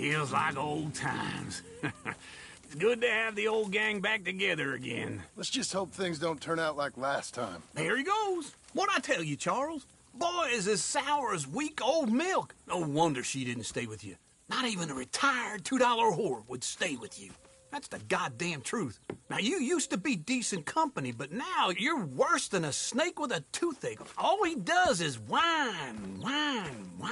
Feels like old times. It's good to have the old gang back together again. Let's just hope things don't turn out like last time. Here he goes. What'd I tell you, Charles? Boy is as sour as week-old milk. No wonder she didn't stay with you. Not even a retired $2 whore would stay with you. That's the goddamn truth. Now, you used to be decent company, but now you're worse than a snake with a toothache. All he does is whine.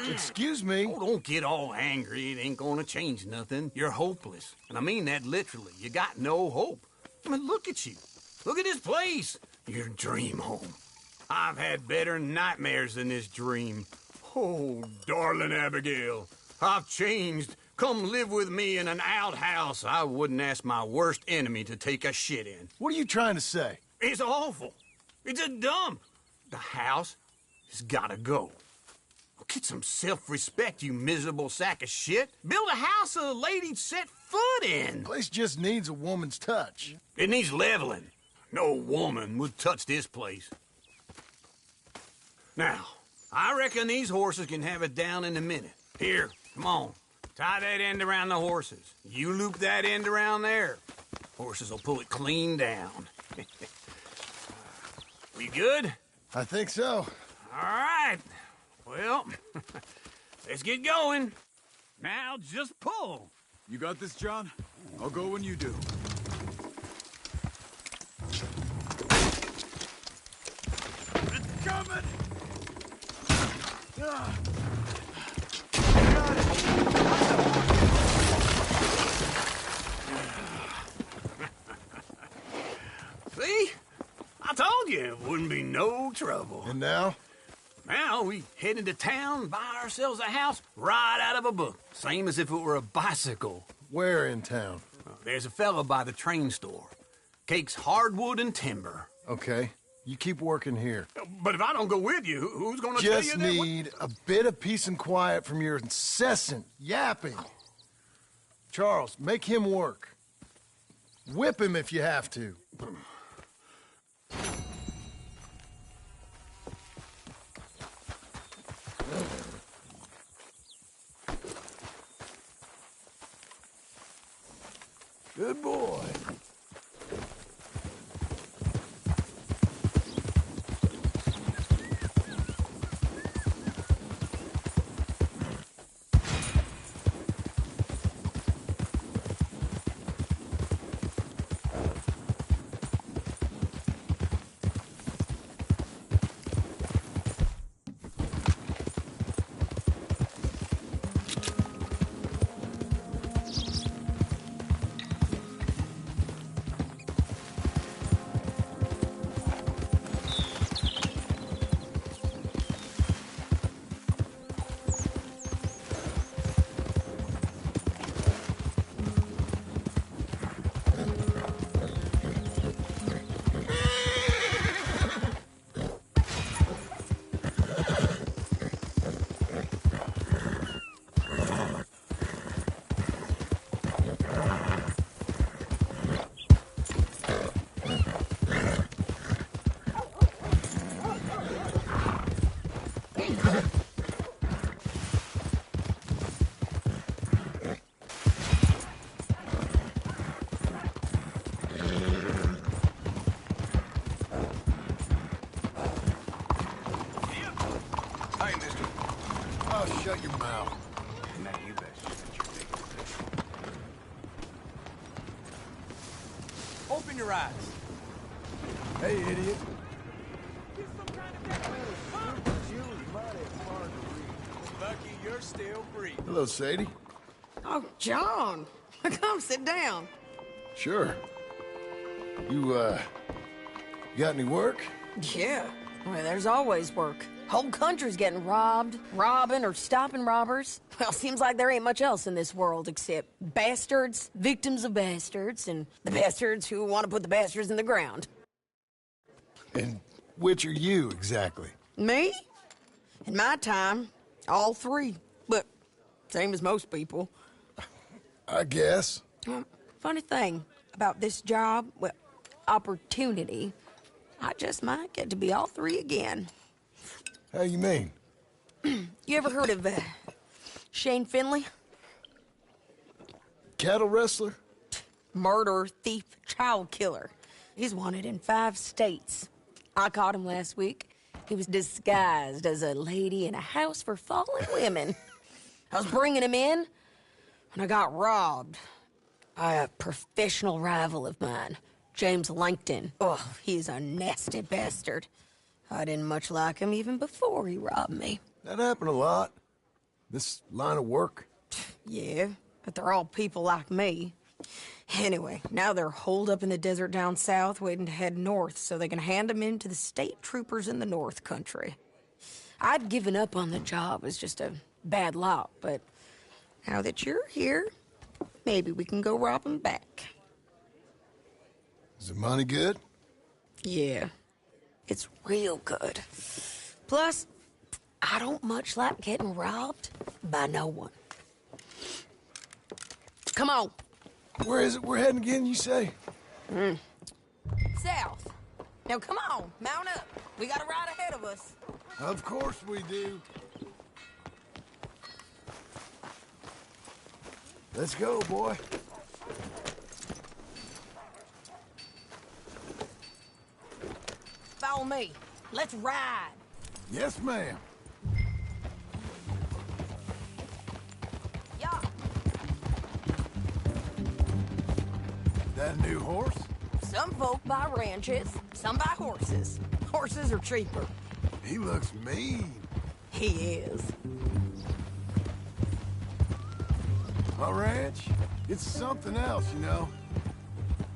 Excuse me? Oh, don't get all angry. It ain't gonna change nothing. You're hopeless. And I mean that literally. You got no hope. I mean, look at you. Look at this place. Your dream home. I've had better nightmares than this dream. Oh, darling Abigail, I've changed. Come live with me in an outhouse I wouldn't ask my worst enemy to take a shit in. What are you trying to say? It's awful. It's a dump. The house has gotta go. Get some self-respect, you miserable sack of shit. Build a house a lady'd set foot in. Place just needs a woman's touch. It needs leveling. No woman would touch this place. Now, I reckon these horses can have it down in a minute. Here, come on. Tie that end around the horses. You loop that end around there. Horses will pull it clean down. We good? I think so. All right. Well, let's get going. Now just pull. You got this, John? I'll go when you do. It's coming! See? I told you it wouldn't be no trouble. And now? Now we head into town, buy ourselves a house right out of a book. Same as if it were a bicycle. Where in town? There's a fella by the train store. Cakes hardwood and timber. Okay. You keep working here. But if I don't go with you, who's gonna tell you Just that? need a bit of peace and quiet from your incessant yapping. Charles, make him work. Whip him if you have to. Good boy. Shut your mouth. Now you best shut your big mouth. Open your eyes. Hey, idiot. Lucky you're still breathing. Hello, Sadie. Oh, John. Come sit down. Sure. You got any work? Yeah. Well, there's always work. Whole country's getting robbed, robbing, or stopping robbers. Well, seems like there ain't much else in this world except bastards, victims of bastards, and the bastards who want to put the bastards in the ground. And which are you, exactly? Me? In my time, all three. But same as most people. I guess. Funny thing about this job, well, opportunity, I just might get to be all three again. How you mean? You ever heard of Shane Finley? cattle rustler? Murderer, thief, child killer. He's wanted in 5 states. I caught him last week. He was disguised as a lady in a house for fallen women. I was bringing him in, and I got robbed by a professional rival of mine, James Langton. Oh, he's a nasty bastard. I didn't much like him even before he robbed me. That happened a lot. This line of work. Yeah, but they're all people like me. Anyway, now they're holed up in the desert down south, waiting to head north so they can hand them in to the state troopers in the north country. I'd given up on the job as just a bad lot, but now that you're here, maybe we can go rob them back. Is the money good? Yeah, it's real good. Plus, I don't much like getting robbed by no one. Come on. Where is it we're heading again, you say? South. Now come on, mount up. We got a ride ahead of us. Of course we do. Let's go, boy. Follow me. Let's ride. Yes, ma'am. Yeah. That a new horse? Some folk buy ranches, some buy horses. Horses are cheaper. He looks mean. He is. My ranch, it's something else, you know.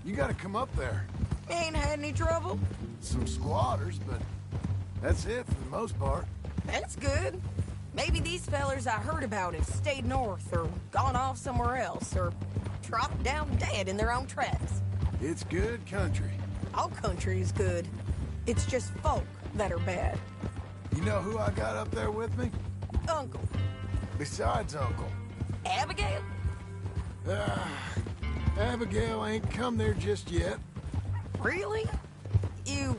You gotta come up there. Ain't had any trouble? Some squatters, but that's it for the most part. That's good. Maybe these fellers I heard about have stayed north or gone off somewhere else or dropped down dead in their own tracks. It's good country. All country is good. It's just folk that are bad. You know who I got up there with me? Uncle. Besides Uncle. Abigail? Abigail ain't come there just yet. Really? You,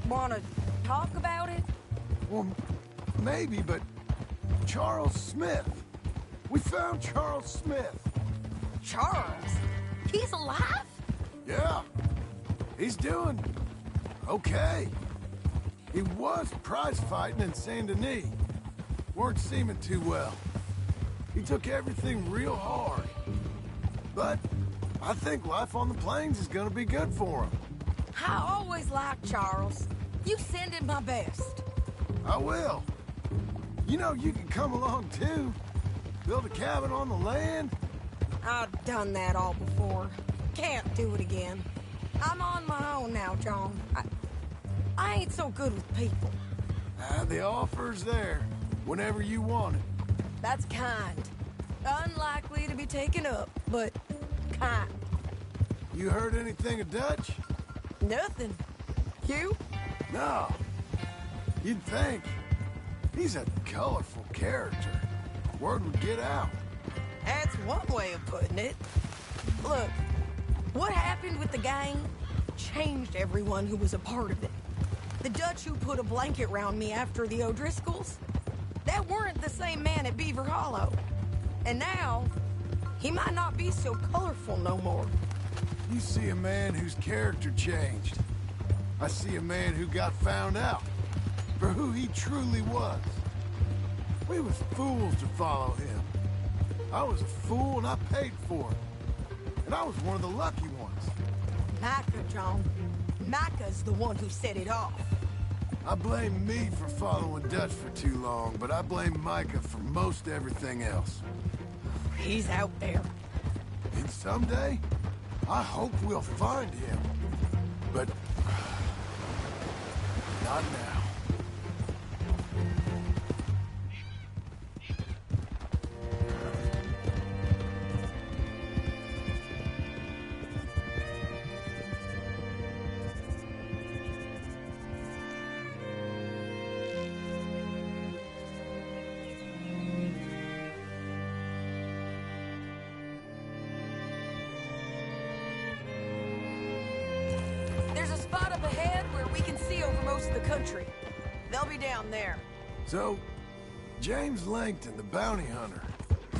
wanna talk about it? Well, maybe, but Charles Smith. We found Charles Smith. Charles? He's alive? Yeah. He's doing okay. He was prize fighting in Saint Denis. Weren't seeming too well. He took everything real hard. But I think life on the plains is gonna be good for him. I always liked Charles. You send him my best. I will. You know, you can come along too. Build a cabin on the land. I've done that all before. Can't do it again. I'm on my own now, John. I ain't so good with people. The offer's there whenever you want it. That's kind. Unlikely to be taken up, but kind. You heard anything of Dutch? Nothing. You? No. You'd think. He's a colorful character. Word would get out. That's one way of putting it. Look, what happened with the gang changed everyone who was a part of it. The Dutch who put a blanket round me after the O'Driscolls, that weren't the same man at Beaver Hollow. And now, he might not be so colorful no more. You see a man whose character changed. I see a man who got found out for who he truly was. We was fools to follow him. I was a fool and I paid for it. And I was one of the lucky ones. Micah, John. Micah's the one who set it off. I blame me for following Dutch for too long, but I blame Micah for most everything else. He's out there. And someday, I hope we'll find him. But not now. There's a spot up ahead where we can see over most of the country. They'll be down there. So, James Langton, the bounty hunter.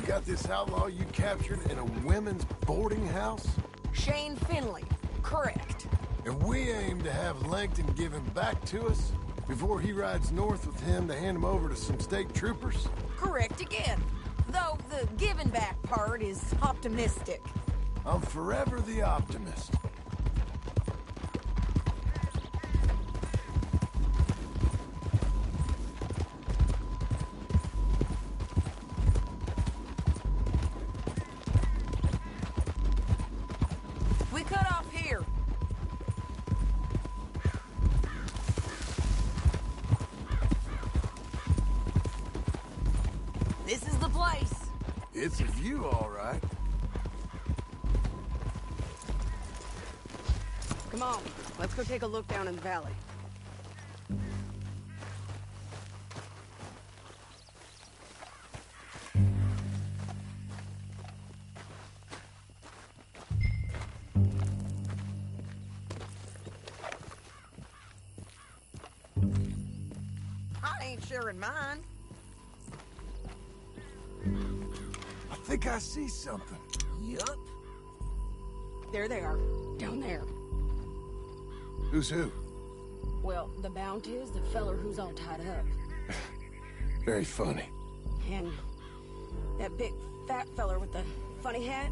You got this outlaw you captured in a women's boarding house? Shane Finley. Correct. And we aim to have Langton give him back to us before he rides north with him to hand him over to some state troopers? Correct again. Though the giving back part is optimistic. I'm forever the optimist. We cut off here. This is the place. It's a view, all right. Come on, let's go take a look down in the valley. I ain't sharing mine. I think I see something. Yup. There they are, down there. Who's who? Well, the Bounty is the feller who's all tied up. Very funny. And that big fat feller with the funny hat,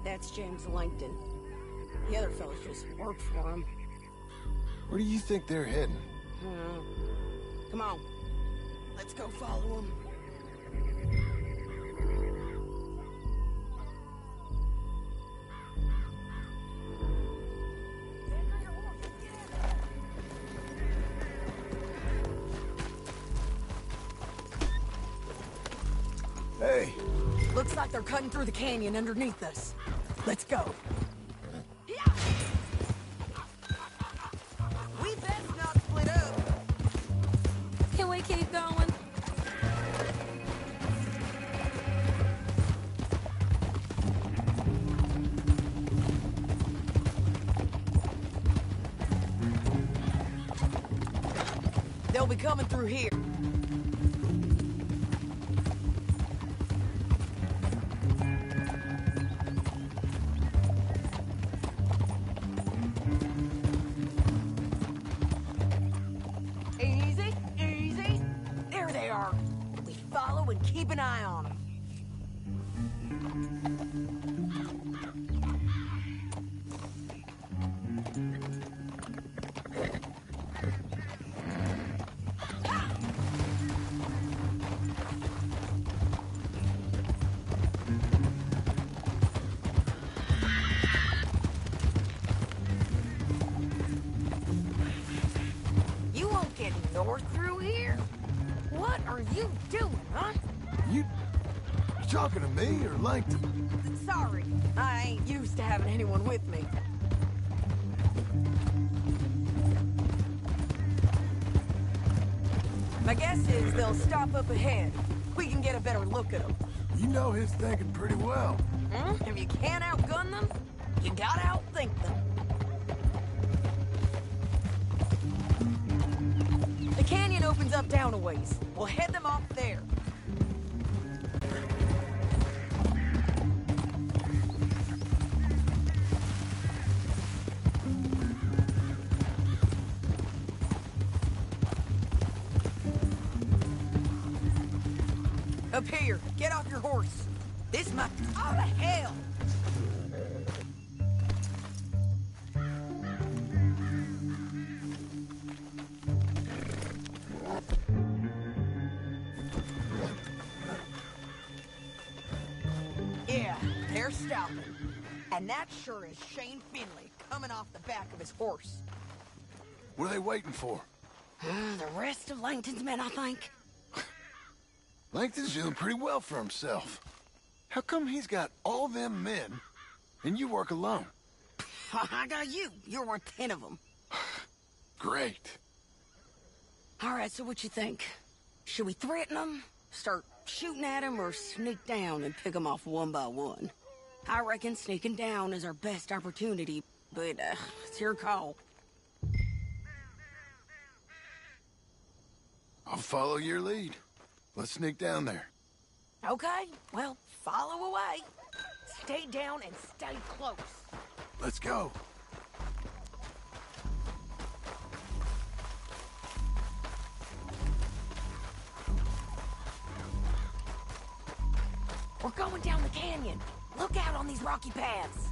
that's James Langton. The other fellas just work for him. Where do you think they're heading? Come on, let's go follow him. Hey, Looks like they're cutting through the canyon underneath us. Let's go. We best not split up. Can we keep going? They'll be coming through here. Easy, easy. There they are. We follow and keep an eye on them. You won't get north through here? What are you doing, huh? you talking to me or Langton? Sorry, I ain't used to having anyone with me. My guess is they'll stop up ahead. We can get a better look at them. You know his thinking pretty well. If you can't outgun them, you gotta outthink them. The canyon opens up down a ways. We'll head them off there. Up here, get off your horse. This might... Oh, the hell! Yeah, they're stopping. And that sure is Shane Finley coming off the back of his horse. What are they waiting for? The rest of Langton's men, I think. Langton's doing pretty well for himself. How come he's got all them men, and you work alone? I got you. You're worth 10 of them. Great. All right, so what you think? Should we threaten them, start shooting at them, or sneak down and pick them off one by one? I reckon sneaking down is our best opportunity, but it's your call. I'll follow your lead. Let's sneak down there. Okay, well, follow away. Stay down and stay close. Let's go. We're going down the canyon. Look out on these rocky paths.